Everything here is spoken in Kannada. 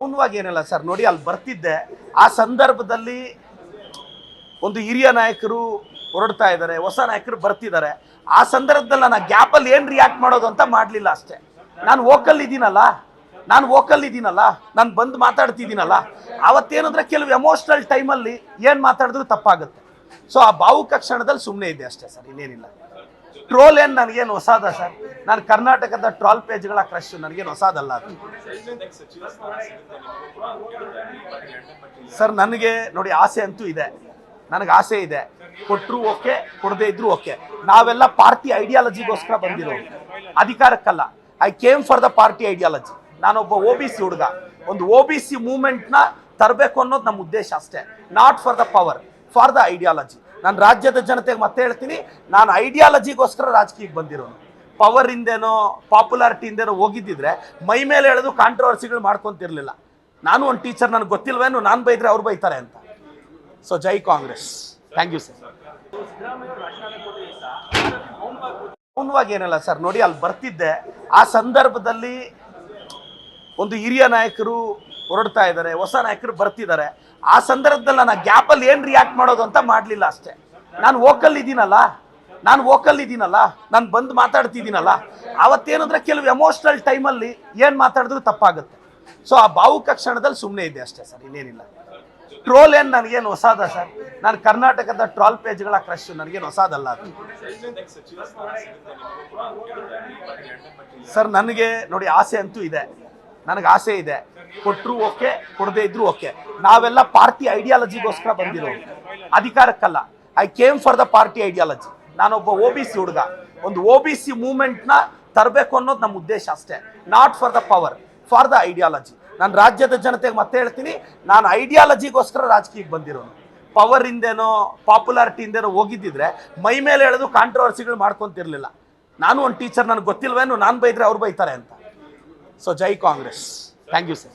ಮೌನವಾಗಿ ಏನಲ್ಲ ಸರ್, ನೋಡಿ ಅಲ್ಲಿ ಬರ್ತಿದ್ದೆ. ಆ ಸಂದರ್ಭದಲ್ಲಿ ಒಂದು ಹಿರಿಯ ನಾಯಕರು ಹೊರಡ್ತಾ ಇದ್ದಾರೆ, ಹೊಸ ನಾಯಕರು ಬರ್ತಿದ್ದಾರೆ. ಆ ಸಂದರ್ಭದಲ್ಲಿ ನಾನು ಗ್ಯಾಪಲ್ಲಿ ಏನು ರಿಯಾಕ್ಟ್ ಮಾಡೋದು ಅಂತ ಮಾಡಲಿಲ್ಲ ಅಷ್ಟೇ. ನಾನು ವೋಕಲ್ ಇದ್ದೀನಲ್ಲ, ನಾನು ಬಂದು ಮಾತಾಡ್ತಿದ್ದೀನಲ್ಲ. ಅವತ್ತೇನಂದ್ರೆ ಕೆಲವು ಎಮೋಷ್ನಲ್ ಟೈಮಲ್ಲಿ ಏನು ಮಾತಾಡಿದ್ರು ತಪ್ಪಾಗುತ್ತೆ. ಸೊ ಆ ಭಾವುಕ ಕ್ಷಣದಲ್ಲಿ ಸುಮ್ಮನೆ ಇದೆ ಅಷ್ಟೇ ಸರ್, ಇನ್ನೇನಿಲ್ಲ. ಟ್ರೋಲ್ ಏನು ನನಗೇನು ಹೊಸದ ಸರ್? ನಾನು ಕರ್ನಾಟಕದ ಟ್ರಾಲ್ ಪೇಜ್ಗಳ ಕ್ರಶ್, ನನಗೇನು ಹೊಸದಲ್ಲ ಅದು ಸರ್. ನನಗೆ ನೋಡಿ ಆಸೆ ಅಂತೂ ಇದೆ, ನನಗೆ ಆಸೆ ಇದೆ. ಕೊಟ್ಟರು ಓಕೆ, ಕೊಡದೇ ಇದ್ರು ಓಕೆ. ನಾವೆಲ್ಲ ಪಾರ್ಟಿ ಐಡಿಯಾಲಜಿಗೋಸ್ಕರ ಬಂದಿರೋದು, ಅಧಿಕಾರಕ್ಕಲ್ಲ. I came for the party ideology. ನಾನೊಬ್ಬ OBC ಹುಡುಗ, ಒಂದು OBC ಮೂವ್ಮೆಂಟ್ನ ತರಬೇಕು ಅನ್ನೋದು ನಮ್ಮ ಉದ್ದೇಶ ಅಷ್ಟೇ. Not for the power, for the ideology. ನಾನು ರಾಜ್ಯದ ಜನತೆಗೆ ಮತ್ತೆ ಹೇಳ್ತೀನಿ, ನಾನು ಐಡಿಯಾಲಜಿಗೋಸ್ಕರ ರಾಜಕೀಯಕ್ಕೆ ಬಂದಿರೋನು. ಪವರ್ ಇಂದೇನೋ ಪಾಪ್ಯುಲಾರಿಟಿ ಇಂದೇನೋ ಹೋಗಿದ್ದಿದ್ರೆ ಮೈ ಮೇಲೆ ಎಳೆದು ಕಾಂಟ್ರವರ್ಸಿಗಳು ಮಾಡ್ಕೊತಿರ್ಲಿಲ್ಲ. ನಾನು ಒಂದು ಟೀಚರ್, ನನಗೆ ಗೊತ್ತಿಲ್ವೇನು ನಾನು ಬೈದ್ರೆ ಅವ್ರು ಬೈತಾರೆ ಅಂತ. ಸೊ ಜೈ ಕಾಂಗ್ರೆಸ್. Thank you sir. ಮೌನವಾಗಿ ಏನಲ್ಲ ಸರ್, ನೋಡಿ ಅಲ್ಲಿ ಬರ್ತಿದ್ದೆ. ಆ ಸಂದರ್ಭದಲ್ಲಿ ಒಂದು ಹಿರಿಯ ನಾಯಕರು ಹೊರಡ್ತಾ ಇದ್ದಾರೆ, ಹೊಸ ನಾಯಕರು ಬರ್ತಿದ್ದಾರೆ. ಆ ಸಂದರ್ಭದಲ್ಲಿ ನಾನು ಗ್ಯಾಪಲ್ಲಿ ಏನು ರಿಯಾಕ್ಟ್ ಮಾಡೋದು ಅಂತ ಮಾಡಲಿಲ್ಲ ಅಷ್ಟೇ. ನಾನು ವೋಕಲ್ ಇದ್ದೀನಲ್ಲ, ನಾನು ಬಂದು ಮಾತಾಡ್ತಿದ್ದೀನಲ್ಲ. ಅವತ್ತೇನಂದ್ರೆ ಕೆಲವು ಎಮೋಷ್ನಲ್ ಟೈಮಲ್ಲಿ ಏನು ಮಾತಾಡಿದ್ರು ತಪ್ಪಾಗುತ್ತೆ. ಸೊ ಆ ಭಾವುಕ ಕ್ಷಣದಲ್ಲಿ ಸುಮ್ಮನೆ ಇದೆ ಅಷ್ಟೇ ಸರ್, ಇನ್ನೇನಿಲ್ಲ. ಟ್ರೋಲ್ ಏನು ನನಗೇನು ಹೊಸದ ಸರ್? ನಾನು ಕರ್ನಾಟಕದ ಟ್ರಾಲ್ ಪೇಜ್ಗಳ ಕ್ರಶ್, ನನಗೇನು ಹೊಸದಲ್ಲ ಅದು ಸರ್. ನನಗೆ ನೋಡಿ ಆಸೆ ಅಂತೂ ಇದೆ, ನನಗೆ ಆಸೆ ಇದೆ. ಕೊಟ್ಟರು ಓಕೆ, ಕೊಡದೇ ಇದ್ರು ಓಕೆ. ನಾವೆಲ್ಲ ಪಾರ್ಟಿ ಐಡಿಯಾಲಜಿಗೋಸ್ಕರ ಬಂದಿರೋದು, ಅಧಿಕಾರಕ್ಕಲ್ಲ. I came for the party ideology. ನಾನೊಬ್ಬ OBC ಹುಡುಗ, ಒಂದು OBC ಮೂವ್ಮೆಂಟ್ನ ತರಬೇಕು ಅನ್ನೋದು ನಮ್ಮ ಉದ್ದೇಶ ಅಷ್ಟೇ. Not for the power, for the ideology. ನಾನು ರಾಜ್ಯದ ಜನತೆಗೆ ಮತ್ತೆ ಹೇಳ್ತೀನಿ, ನಾನು ಐಡಿಯಾಲಜಿಗೋಸ್ಕರ ರಾಜಕೀಯಕ್ಕೆ ಬಂದಿರೋನು. ಪವರ್ ಇಂದೇನೋ ಪಾಪ್ಯುಲಾರಿಟಿ ಇಂದೇನೋ ಹೋಗಿದ್ದಿದ್ರೆ ಮೈ ಮೇಲೆ ಎಳೆದು ಕಾಂಟ್ರವರ್ಸಿಗಳು ಮಾಡ್ಕೊತಿರ್ಲಿಲ್ಲ. ನಾನು ಒಂದು ಟೀಚರ್, ನನಗೆ ಗೊತ್ತಿಲ್ವೇನು ನಾನು ಬೈದ್ರೆ ಅವ್ರು ಬೈತಾರೆ ಅಂತ. ಸೊ ಜೈ ಕಾಂಗ್ರೆಸ್. Thank you sir.